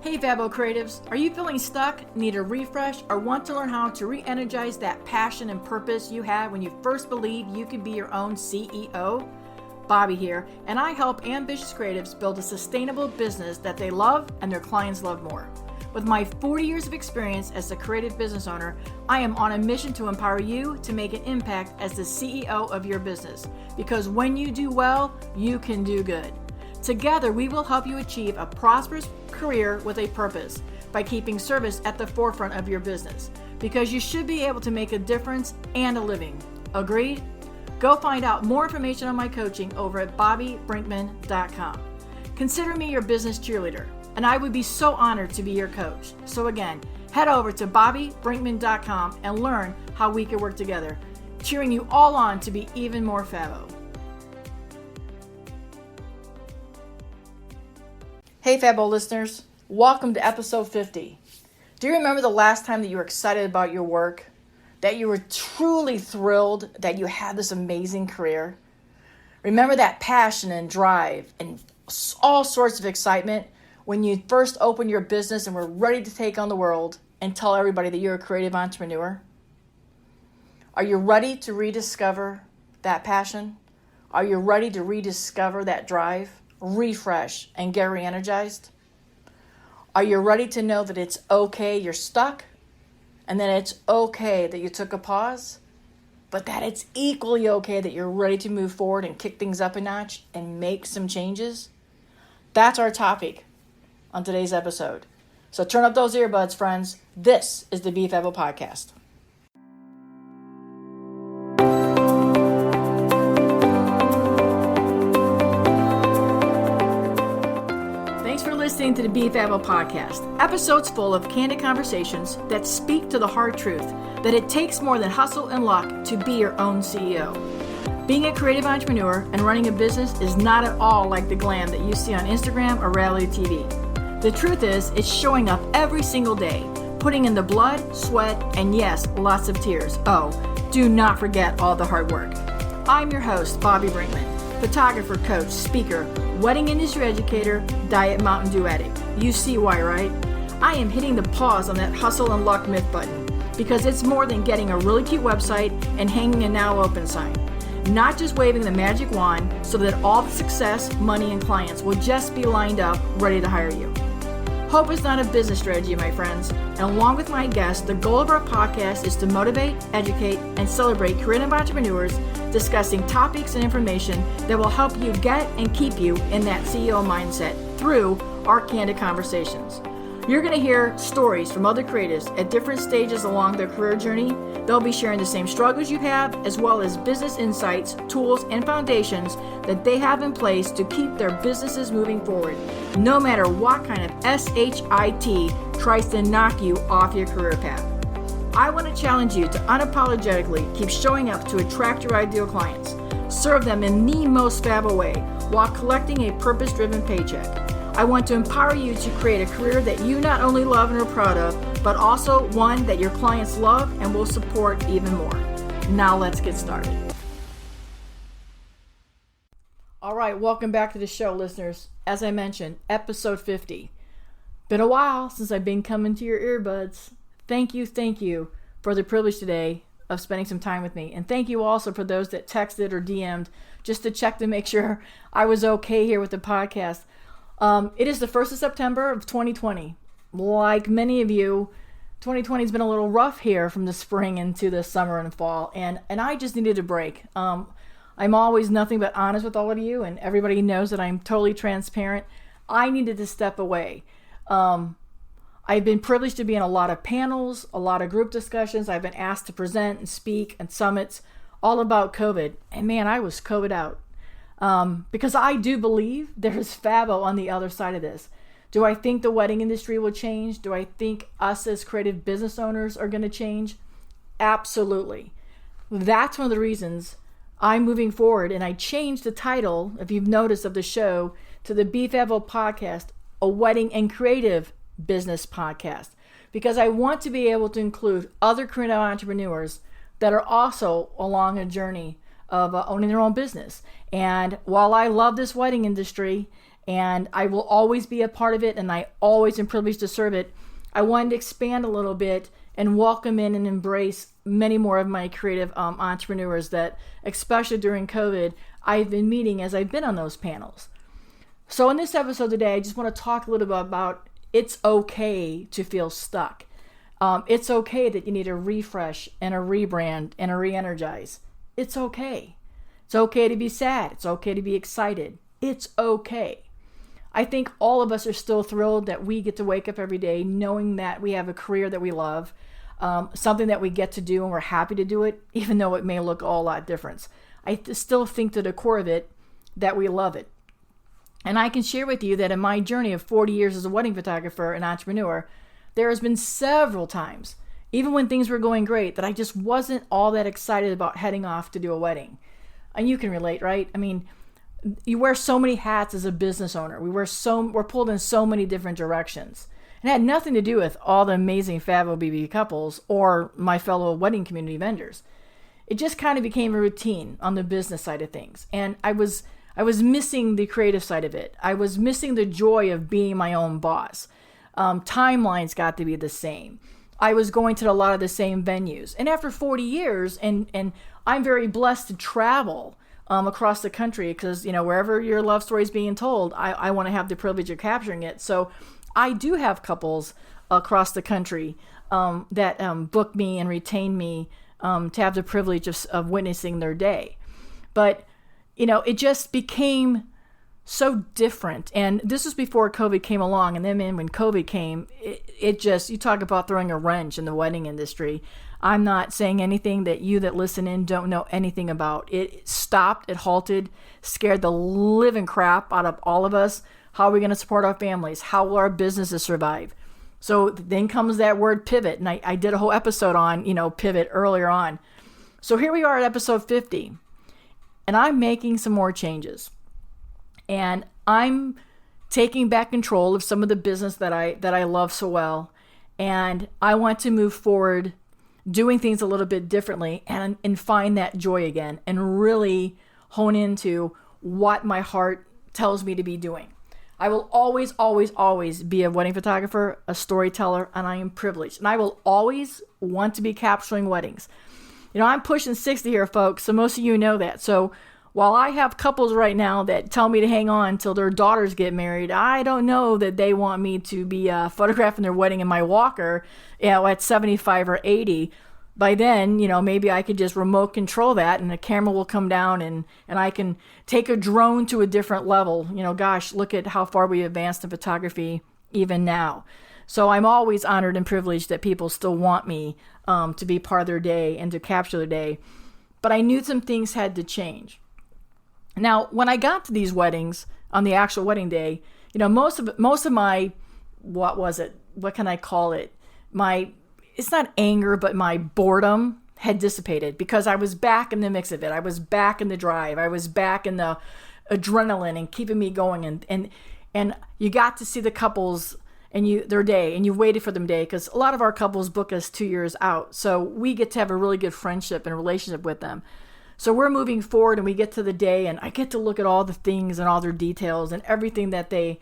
Hey Fabbo creatives, are you feeling stuck, need a refresh, or want to learn how to re-energize that passion and purpose you had when you first believed you could be your own CEO? Bobbi here, and I help ambitious creatives build a sustainable business that they love and their clients love more. With my 40 years of experience as a creative business owner, I am on a mission to empower you to make an impact as the CEO of your business. Because when you do well, you can do good. Together, we will help you achieve a prosperous career with a purpose by keeping service at the forefront of your business. Because you should be able to make a difference and a living. Agreed? Go find out more information on my coaching over at bobbibrinkman.com. Consider me your business cheerleader, and I would be so honored to be your coach. So again, head over to bobbibrinkman.com and learn how we can work together, cheering you all on to be even more Fabbo. Hey Fabbo listeners, welcome to episode 50. Do you remember the last time that you were excited about your work? That you were truly thrilled that you had this amazing career? Remember that passion and drive and all sorts of excitement when you first opened your business and were ready to take on the world and tell everybody that you're a creative entrepreneur? Are you ready to rediscover that passion? Are you ready to rediscover that drive? Refresh and get re-energized? Are you ready to know that it's okay you're stuck and that it's okay that you took a pause, but that it's equally okay that you're ready to move forward and kick things up a notch and make some changes? That's our topic on today's episode. So turn up those earbuds, friends. This is the Be Fabbo Podcast. Listening to the Be Fabbo Podcast, episodes full of candid conversations that speak to the hard truth that it takes more than hustle and luck to be your own CEO. Being a creative entrepreneur and running a business is not at all like the glam that you see on Instagram or reality TV. The truth is, it's showing up every single day, putting in the blood, sweat, and yes, lots of tears. Oh, do not forget all the hard work. I'm your host, Bobbi Brinkman, photographer, coach, speaker, wedding industry educator, diet Mountain Dew addict. You see why, right? I am hitting the pause on that hustle and luck myth button because it's more than getting a really cute website and hanging a now open sign. Not just waving the magic wand so that all the success, money, and clients will just be lined up ready to hire you. Hope is not a business strategy, my friends. And along with my guests, the goal of our podcast is to motivate, educate, and celebrate creative entrepreneurs discussing topics and information that will help you get and keep you in that CEO mindset through our candid conversations. You're going to hear stories from other creatives at different stages along their career journey. They'll be sharing the same struggles you have, as well as business insights, tools, and foundations that they have in place to keep their businesses moving forward, no matter what kind of SHIT tries to knock you off your career path. I want to challenge you to unapologetically keep showing up to attract your ideal clients, serve them in the most Fabbo way while collecting a purpose-driven paycheck. I want to empower you to create a career that you not only love and are proud of, but also one that your clients love and will support even more. Now let's get started. All right, welcome back to the show, listeners. As I mentioned, episode 50. Been a while since I've been coming to your earbuds. Thank you for the privilege today of spending some time with me. And thank you also for those that texted or DM'd just to check to make sure I was okay here with the podcast. It is the 1st of September of 2020. Like many of you, 2020 has been a little rough here from the spring into the summer and fall, and I just needed a break. I'm always nothing but honest with all of you, and everybody knows that I'm totally transparent. I needed to step away. I've been privileged to be in a lot of panels, a lot of group discussions. I've been asked to present and speak at summits all about COVID, and man, I was COVID out. Because I do believe there's Fabbo on the other side of this. Do I think the wedding industry will change? Do I think us as creative business owners are going to change? Absolutely. That's one of the reasons I'm moving forward, and I changed the title, if you've noticed, of the show to the Be Fabbo Podcast, a wedding and creative business podcast, because I want to be able to include other creative entrepreneurs that are also along a journey of owning their own business. And while I love this wedding industry and I will always be a part of it, and I always am privileged to serve it. I wanted to expand a little bit and welcome in and embrace many more of my creative entrepreneurs that, especially during COVID, I've been meeting as I've been on those panels. So in this episode today, I just want to talk a little bit about it's okay to feel stuck. It's okay that you need a refresh and a rebrand and a re-energize. It's okay. It's okay to be sad. It's okay to be excited. It's okay. I think all of us are still thrilled that we get to wake up every day knowing that we have a career that we love, something that we get to do and we're happy to do it, even though it may look a lot different. I still think to the core of it that we love it. And I can share with you that in my journey of 40 years as a wedding photographer and entrepreneur, there has been several times, even when things were going great, that I just wasn't all that excited about heading off to do a wedding. And you can relate, right? I mean, you wear so many hats as a business owner. We're pulled in so many different directions. It had nothing to do with all the amazing Fabbo BB couples or my fellow wedding community vendors. It just kind of became a routine on the business side of things. And I was missing the creative side of it. I was missing the joy of being my own boss. Timelines got to be the same. I was going to a lot of the same venues. And after 40 years, and I'm very blessed to travel across the country because, wherever your love story is being told, I want to have the privilege of capturing it. So I do have couples across the country that book me and retain me to have the privilege of witnessing their day. But, it just became so different. And this was before COVID came along. And then when COVID came, it just, you talk about throwing a wrench in the wedding industry. I'm not saying anything that you that listen in don't know anything about. It stopped, it halted, scared the living crap out of all of us. How are we going to support our families? How will our businesses survive? So then comes that word pivot. And I did a whole episode on, pivot earlier on. So here we are at episode 50. And I'm making some more changes. And I'm taking back control of some of the business that I love so well. And I want to move forward doing things a little bit differently and find that joy again and really hone into what my heart tells me to be doing. I will always, always, always be a wedding photographer, a storyteller, and I am privileged. And I will always want to be capturing weddings. I'm pushing 60 here, folks, so most of you know that. So while I have couples right now that tell me to hang on until their daughters get married, I don't know that they want me to be photographing their wedding in my walker, at 75 or 80. By then, maybe I could just remote control that and the camera will come down and I can take a drone to a different level. Gosh, look at how far we advanced in photography even now. So I'm always honored and privileged that people still want me to be part of their day and to capture their day. But I knew some things had to change. Now, when I got to these weddings on the actual wedding day, most of my, what can I call it? It's not anger, but my boredom had dissipated because I was back in the mix of it. I was back in the drive. I was back in the adrenaline and keeping me going. And you got to see the couples and their day, and you waited for them day because a lot of our couples book us 2 years out. So we get to have a really good friendship and relationship with them. So we're moving forward and we get to the day and I get to look at all the things and all their details and everything that they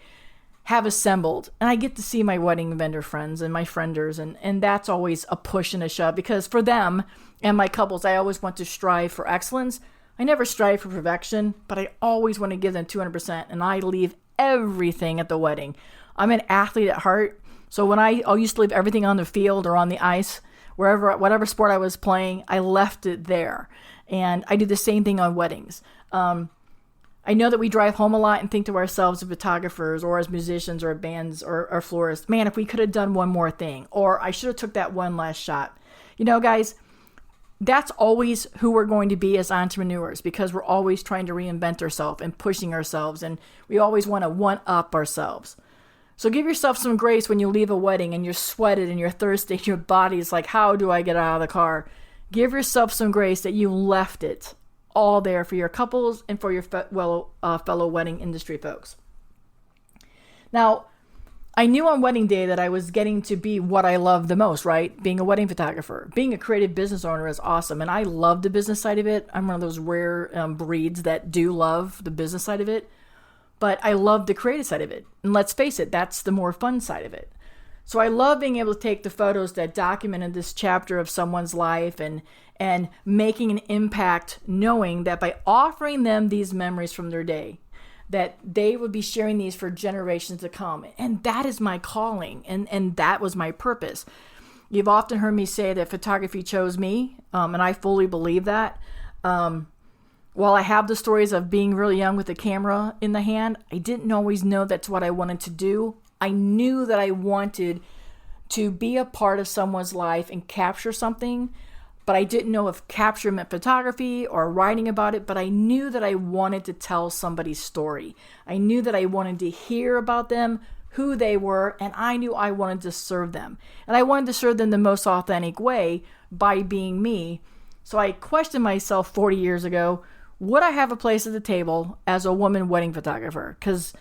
have assembled. And I get to see my wedding vendor friends and my frienders. And that's always a push and a shove because for them and my couples, I always want to strive for excellence. I never strive for perfection, but I always want to give them 200%. And I leave everything at the wedding. I'm an athlete at heart. So when I used to leave everything on the field or on the ice, whatever sport I was playing, I left it there. And I do the same thing on weddings. I know that we drive home a lot and think to ourselves as photographers or as musicians or bands or florists, man, if we could have done one more thing, or I should have took that one last shot. Guys, that's always who we're going to be as entrepreneurs because we're always trying to reinvent ourselves and pushing ourselves, and we always want to one-up ourselves. So give yourself some grace when you leave a wedding and you're sweated and you're thirsty and your body is like, how do I get out of the car? Give yourself some grace that you left it all there for your couples and for your fellow wedding industry folks. Now, I knew on wedding day that I was getting to be what I love the most, right? Being a wedding photographer. Being a creative business owner is awesome, and I love the business side of it. I'm one of those rare breeds that do love the business side of it. but I love the creative side of it. And let's face it, that's the more fun side of it. So I love being able to take the photos that documented this chapter of someone's life and making an impact, knowing that by offering them these memories from their day, that they would be sharing these for generations to come. And that is my calling, and that was my purpose. You've often heard me say that photography chose me, and I fully believe that. While I have the stories of being really young with a camera in the hand, I didn't always know that's what I wanted to do. I knew that I wanted to be a part of someone's life and capture something, but I didn't know if capture meant photography or writing about it, but I knew that I wanted to tell somebody's story. I knew that I wanted to hear about them, who they were, and I knew I wanted to serve them. And I wanted to serve them the most authentic way by being me. So I questioned myself 40 years ago, would I have a place at the table as a woman wedding photographer? Because,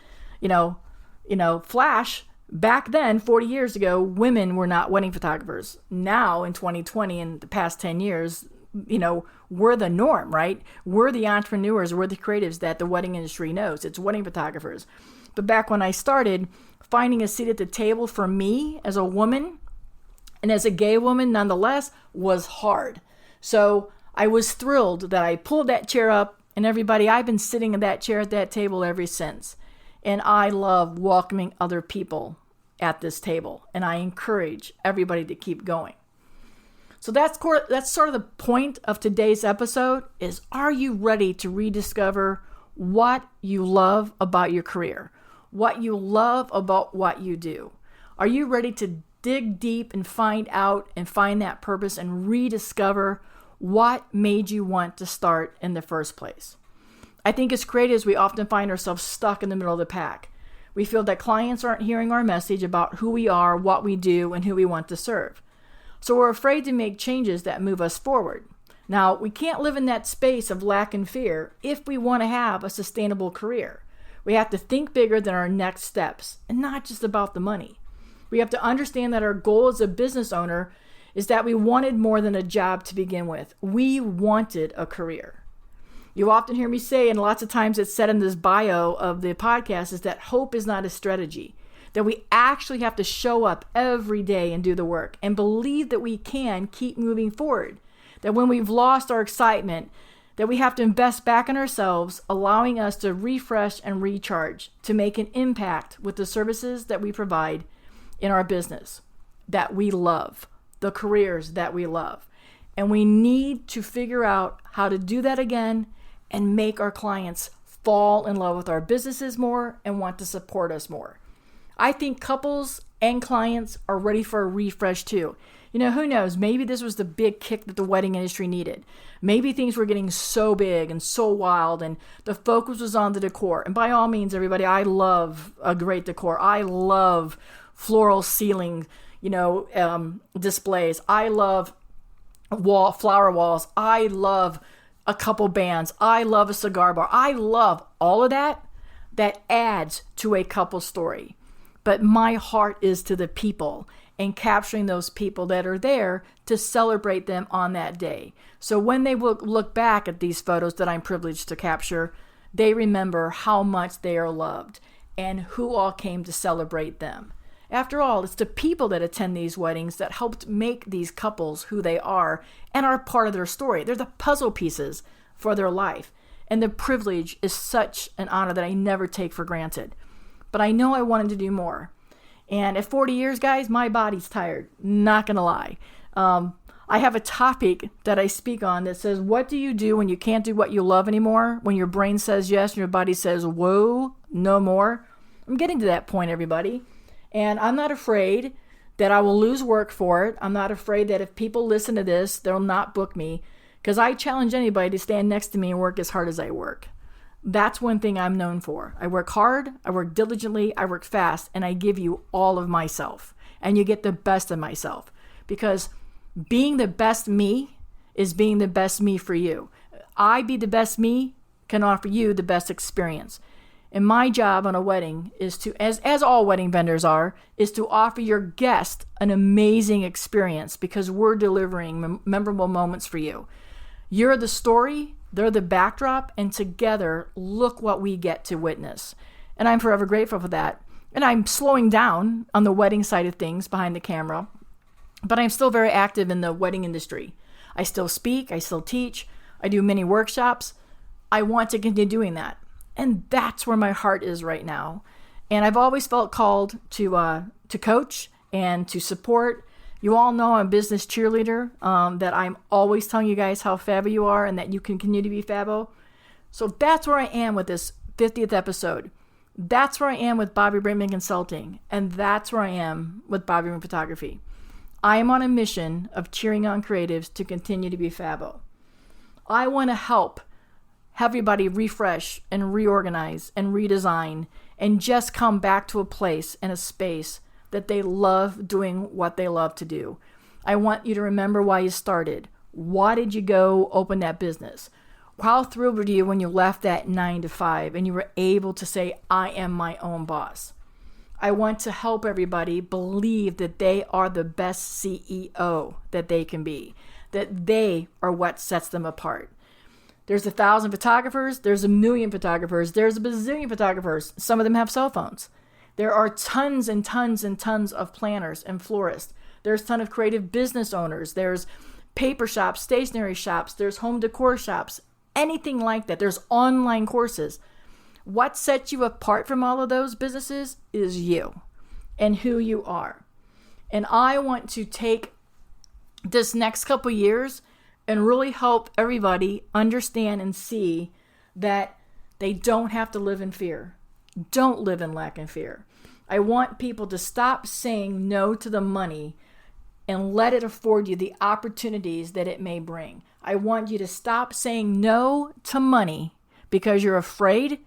flash, back then, 40 years ago, women were not wedding photographers. Now, in 2020, in the past 10 years, we're the norm, right? We're the entrepreneurs, we're the creatives that the wedding industry knows. It's wedding photographers. But back when I started, finding a seat at the table for me as a woman, and as a gay woman nonetheless, was hard. So I was thrilled that I pulled that chair up, and everybody, I've been sitting in that chair at that table ever since. And I love welcoming other people at this table, and I encourage everybody to keep going. So that's sort of the point of today's episode is, are you ready to rediscover what you love about your career, what you love about what you do? Are you ready to dig deep and find out and find that purpose and rediscover what made you want to start in the first place? I think as creatives, we often find ourselves stuck in the middle of the pack. We feel that clients aren't hearing our message about who we are, what we do, and who we want to serve. So we're afraid to make changes that move us forward. Now, we can't live in that space of lack and fear if we want to have a sustainable career. We have to think bigger than our next steps, and not just about the money. We have to understand that our goal as a business owner is that we wanted more than a job to begin with. We wanted a career. You often hear me say, and lots of times it's said in this bio of the podcast, is that hope is not a strategy. That we actually have to show up every day and do the work and believe that we can keep moving forward. That when we've lost our excitement, that we have to invest back in ourselves, allowing us to refresh and recharge to make an impact with the services that we provide in our business that we love, the careers that we love. And we need to figure out how to do that again and make our clients fall in love with our businesses more and want to support us more. I think couples and clients are ready for a refresh too. Who knows? Maybe this was the big kick that the wedding industry needed. Maybe things were getting so big and so wild and the focus was on the decor. And by all means, everybody, I love a great decor. I love floral ceiling, displays. I love flower walls. I love a couple bands. I love a cigar bar. I love all of that adds to a couple story. But my heart is to the people and capturing those people that are there to celebrate them on that day. So when they will look back at these photos that I'm privileged to capture, they remember how much they are loved and who all came to celebrate them. After all, it's the people that attend these weddings that helped make these couples who they are and are part of their story. They're the puzzle pieces for their life. And the privilege is such an honor that I never take for granted. But I know I wanted to do more. And at 40 years, guys, my body's tired. Not going to lie. I have a topic that I speak on that says, what do you do when you can't do what you love anymore? When your brain says yes and your body says, whoa, no more. I'm getting to that point, everybody. And I'm not afraid that I will lose work for it. I'm not afraid that if people listen to this, they'll not book me. Because I challenge anybody to stand next to me and work as hard as I work. That's one thing I'm known for. I work hard, I work diligently, I work fast, and I give you all of myself. And you get the best of myself. Because being the best me is being the best me for you. I be the best me can offer you the best experience. And my job on a wedding is to, as all wedding vendors are, is to offer your guest an amazing experience because we're delivering memorable moments for you. You're the story, they're the backdrop, and together, look what we get to witness. And I'm forever grateful for that. And I'm slowing down on the wedding side of things behind the camera, but I'm still very active in the wedding industry. I still speak, I still teach, I do many workshops. I want to continue doing that. And that's where my heart is right now. And I've always felt called to coach and to support. You all know I'm a business cheerleader, that I'm always telling you guys how Fabbo you are and that you can continue to be Fabbo. So that's where I am with this 50th episode. That's where I am with Bobbi Brinkman Consulting. And that's where I am with Bobbi Brinkman Photography. I am on a mission of cheering on creatives to continue to be Fabbo. I want to help everybody refresh and reorganize and redesign and just come back to a place and a space that they love doing what they love to do. I want you to remember why you started. Why did you go open that business? How thrilled were you when you left that 9 to 5 and you were able to say, I am my own boss? I want to help everybody believe that they are the best CEO that they can be, that they are what sets them apart. There's 1,000 photographers, there's 1,000,000 photographers, there's a bazillion photographers. Some of them have cell phones. There are tons and tons and tons of planners and florists. There's a ton of creative business owners. There's paper shops, stationery shops, there's home decor shops, anything like that. There's online courses. What sets you apart from all of those businesses is you and who you are. And I want to take this next couple years and really help everybody understand and see that they don't have to live in fear. Don't live in lack and fear. I want people to stop saying no to the money and let it afford you the opportunities that it may bring. I want you to stop saying no to money because you're afraid.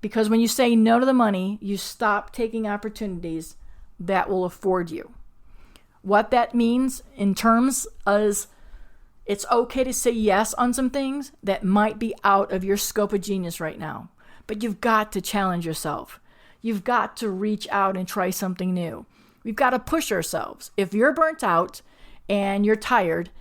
Because when you say no to the money, you stop taking opportunities that will afford you. What that means in terms is it's okay to say yes on some things that might be out of your scope of genius right now. But you've got to challenge yourself. You've got to reach out and try something new. We've got to push ourselves. If you're burnt out and you're tired,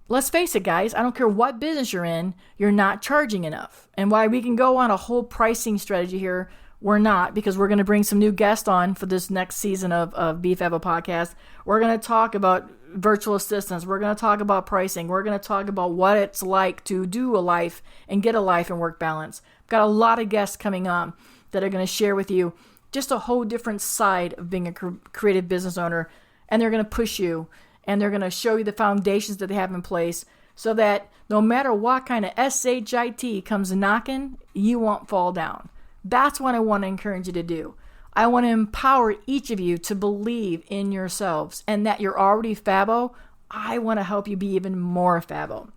let's face it, guys, I don't care what business you're in, you're not charging enough. And while we can go on a whole pricing strategy here, we're not, because we're going to bring some new guests on for this next season of Be Fabbo Podcast. We're going to talk about virtual assistants. We're going to talk about pricing. We're going to talk about what it's like to do a life and get a life and work balance. I've got a lot of guests coming on that are going to share with you just a whole different side of being a creative business owner. And they're going to push you and they're going to show you the foundations that they have in place so that no matter what kind of SHIT comes knocking, you won't fall down. That's what I want to encourage you to do. I want to empower each of you to believe in yourselves and that you're already Fabbo. I want to help you be even more Fabbo.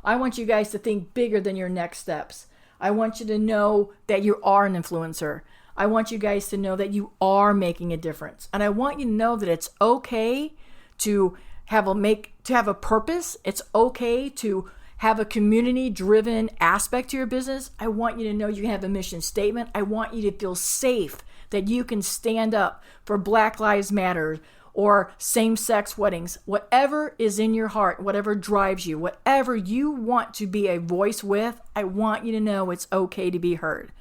I want you guys to think bigger than your next steps. I want you to know that you are an influencer. I want you guys to know that you are making a difference. And I want you to know that it's okay to have a purpose. It's okay to have a community-driven aspect to your business. I want you to know you have a mission statement. I want you to feel safe that you can stand up for Black Lives Matter or same-sex weddings. Whatever is in your heart, whatever drives you, whatever you want to be a voice with, I want you to know it's okay to be heard.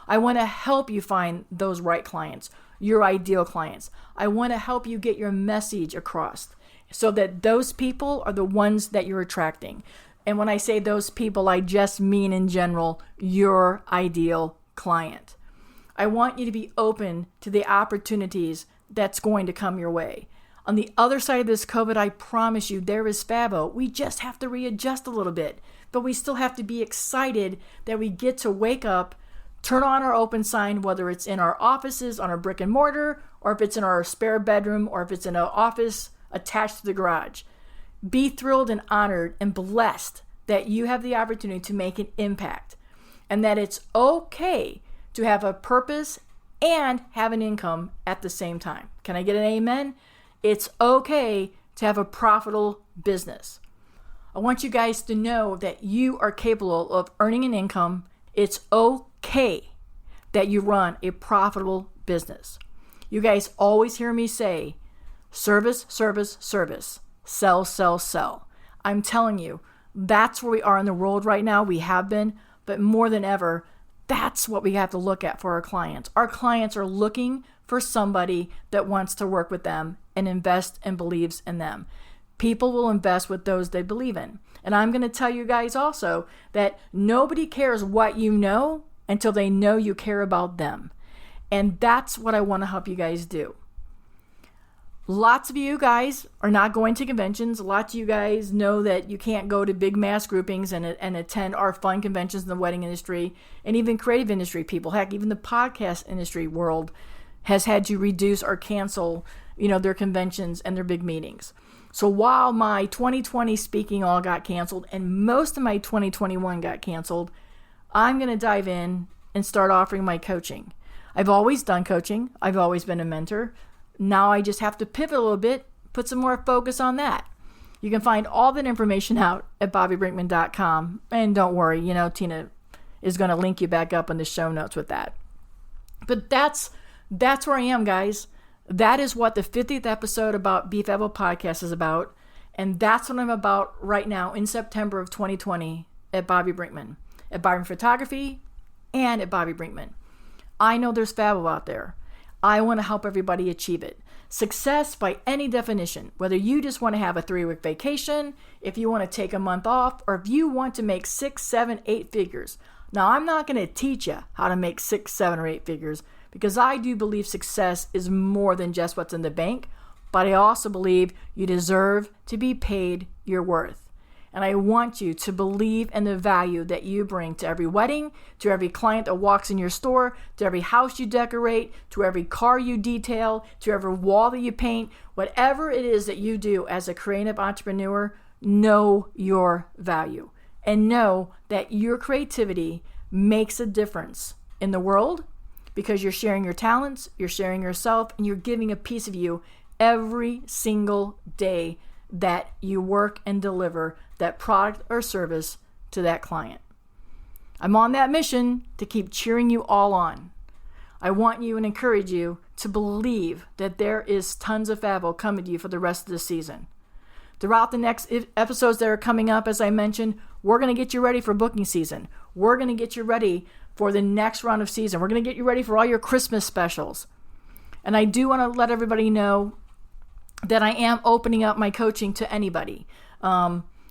I want to help you find those right clients, your ideal clients. I want to help you get your message across so that those people are the ones that you're attracting. And when I say those people, I just mean in general, your ideal client. I want you to be open to the opportunities that's going to come your way. On the other side of this COVID, I promise you, there is Fabbo. We just have to readjust a little bit, but we still have to be excited that we get to wake up, turn on our open sign, whether it's in our offices, on our brick and mortar, or if it's in our spare bedroom, or if it's in an office attached to the garage. Be thrilled and honored and blessed that you have the opportunity to make an impact and that it's okay to have a purpose and have an income at the same time. Can I get an amen? It's okay to have a profitable business. I want you guys to know that you are capable of earning an income. It's okay that you run a profitable business. You guys always hear me say, service, service, service. Sell, sell, sell. I'm telling you, that's where we are in the world right now. We have been, but more than ever, That's what we have to look at for our clients. Our clients are looking for somebody that wants to work with them and invest and believes in them. People will invest with those they believe in. And I'm going to tell you guys also that nobody cares what you know until they know you care about them. And that's what I want to help you guys do. Lots of you guys are not going to conventions. Lots of you guys know that you can't go to big mass groupings and attend our fun conventions in the wedding industry and even creative industry people. Heck, even the podcast industry world has had to reduce or cancel, their conventions and their big meetings. So while my 2020 speaking all got canceled and most of my 2021 got canceled, I'm going to dive in and start offering my coaching. I've always done coaching. I've always been a mentor. Now I just have to pivot a little bit, put some more focus on that. You can find all that information out at bobbibrinkman.com. And don't worry, Tina is going to link you back up in the show notes with that. But that's where I am, guys. That is what the 50th episode about Be Fabbo Podcast is about. And that's what I'm about right now in September of 2020 at Bobbi Brinkman, at Byron Photography and at Bobbi Brinkman. I know there's Fabbo out there. I want to help everybody achieve it. Success by any definition, whether you just want to have a 3-week vacation, if you want to take a month off, or if you want to make 6, 7, 8 figures. Now, I'm not going to teach you how to make 6, 7, or 8 figures because I do believe success is more than just what's in the bank, but I also believe you deserve to be paid your worth. And I want you to believe in the value that you bring to every wedding, to every client that walks in your store, to every house you decorate, to every car you detail, to every wall that you paint. Whatever it is that you do as a creative entrepreneur, know your value and know that your creativity makes a difference in the world because you're sharing your talents, you're sharing yourself, and you're giving a piece of you every single day that you work and deliver that product or service to that client. I'm on that mission to keep cheering you all on. I want you and encourage you to believe that there is tons of Fabbo coming to you for the rest of the season. Throughout the next episodes that are coming up, as I mentioned, we're going to get you ready for booking season. We're going to get you ready for the next round of season. We're going to get you ready for all your Christmas specials. And I do want to let everybody know that I am opening up my coaching to anybody.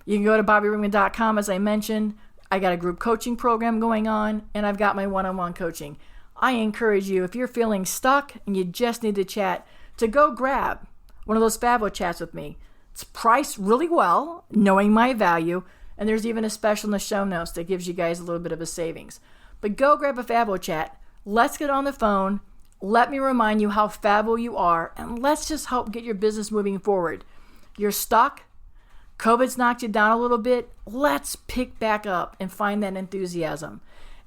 You can go to bobbibrinkman.com, as I mentioned. I got a group coaching program going on, and I've got my one-on-one coaching. I encourage you, if you're feeling stuck and you just need to chat, to go grab one of those Fabbo chats with me. It's priced really well, knowing my value, and there's even a special in the show notes that gives you guys a little bit of a savings. But go grab a Fabbo chat. Let's get on the phone. Let me remind you how Fabbo you are, and let's just help get your business moving forward. You're stuck. COVID's knocked you down a little bit. Let's pick back up and find that enthusiasm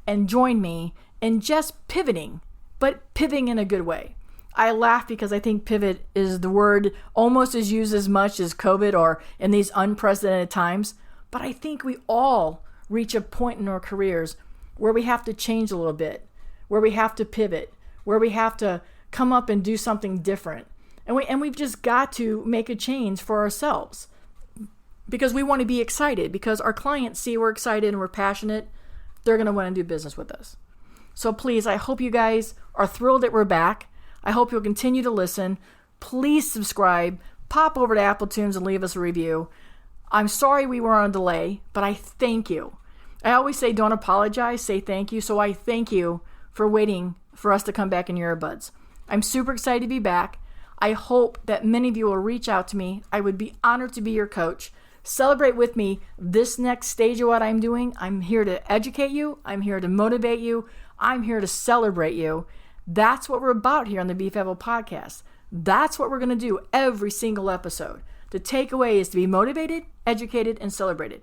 and join me in just pivoting, but pivoting in a good way. I laugh because I think pivot is the word almost as used as much as COVID or in these unprecedented times. But I think we all reach a point in our careers where we have to change a little bit, where we have to pivot, where we have to come up and do something different. And we've just got to make a change for ourselves because we want to be excited, because our clients see we're excited and we're passionate. They're going to want to do business with us. So please, I hope you guys are thrilled that we're back. I hope you'll continue to listen. Please subscribe. Pop over to Apple Tunes and leave us a review. I'm sorry we were on a delay, but I thank you. I always say don't apologize, say thank you. So I thank you for waiting for us to come back in your earbuds. I'm super excited to be back. I hope that many of you will reach out to me. I would be honored to be your coach. Celebrate with me this next stage of what I'm doing. I'm here to educate you. I'm here to motivate you. I'm here to celebrate you. That's what we're about here on the Be Fabbo Podcast. That's what we're going to do every single episode. The takeaway is to be motivated, educated, and celebrated.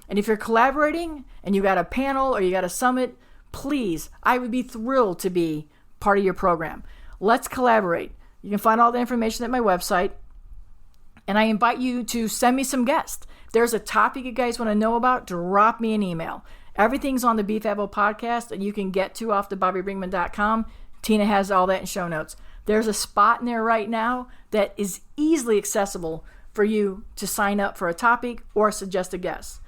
And if you're collaborating and you got a panel or you got a summit, please, I would be thrilled to be part of your program. Let's collaborate. You can find all the information at my website. And I invite you to send me some guests. If there's a topic you guys want to know about, drop me an email. Everything's on the Be Fabbo Podcast that you can get to off the bobbibrinkman.com. Tina has all that in show notes. There's a spot in there right now that is easily accessible for you to sign up for a topic or suggest a guest.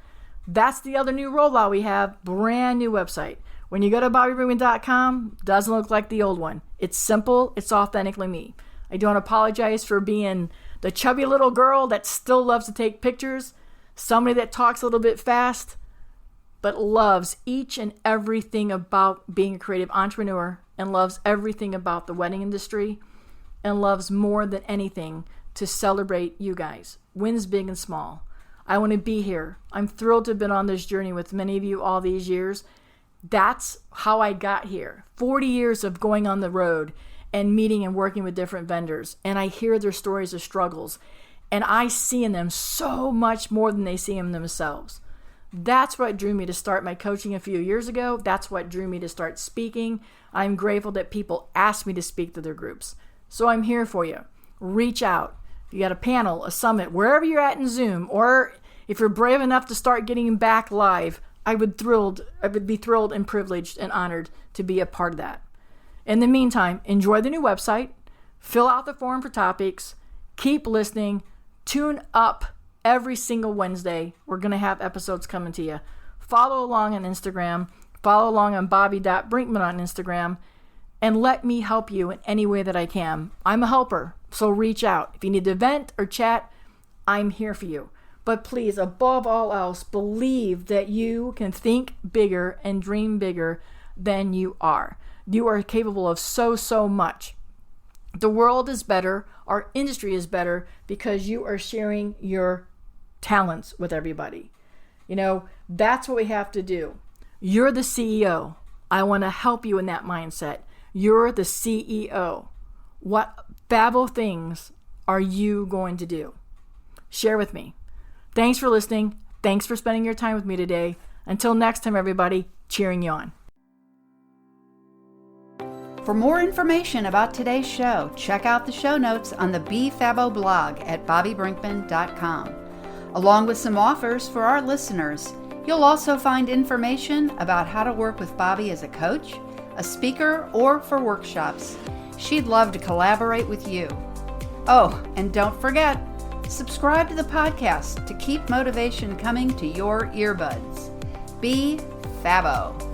That's the other new rollout we have, brand new website. When you go to BobbiBrinkman.com, doesn't look like the old one. It's simple. It's authentically me. I don't apologize for being the chubby little girl that still loves to take pictures, somebody that talks a little bit fast, but loves each and everything about being a creative entrepreneur and loves everything about the wedding industry and loves more than anything to celebrate you guys. Wins big and small. I want to be here. I'm thrilled to have been on this journey with many of you all these years. That's how I got here. 40 years of going on the road and meeting and working with different vendors. And I hear their stories of struggles. And I see in them so much more than they see in themselves. That's what drew me to start my coaching a few years ago. That's what drew me to start speaking. I'm grateful that people ask me to speak to their groups. So I'm here for you. Reach out. If you got a panel, a summit, wherever you're at in Zoom, or if you're brave enough to start getting back live, I would be thrilled and privileged and honored to be a part of that. In the meantime, enjoy the new website, fill out the form for topics, keep listening, tune up every single Wednesday. We're going to have episodes coming to you. Follow along on Instagram, follow along on Bobbi.Brinkman on Instagram, and let me help you in any way that I can. I'm a helper, so reach out. If you need to vent or chat, I'm here for you. But please, above all else, believe that you can think bigger and dream bigger than you are. You are capable of so much. The world is better, our industry is better because you are sharing your talents with everybody. You know, that's what we have to do. You're the CEO. I want to help you in that mindset. You're the CEO. What Fabbo things are you going to do? Share with me. Thanks for listening. Thanks for spending your time with me today. Until next time, everybody, cheering you on. For more information about today's show, check out the show notes on the Be Fabbo blog at bobbibrinkman.com. Along with some offers for our listeners, you'll also find information about how to work with Bobbi as a coach, a speaker, or for workshops. She'd love to collaborate with you. Oh, and don't forget, subscribe to the podcast to keep motivation coming to your earbuds. Be Fabbo.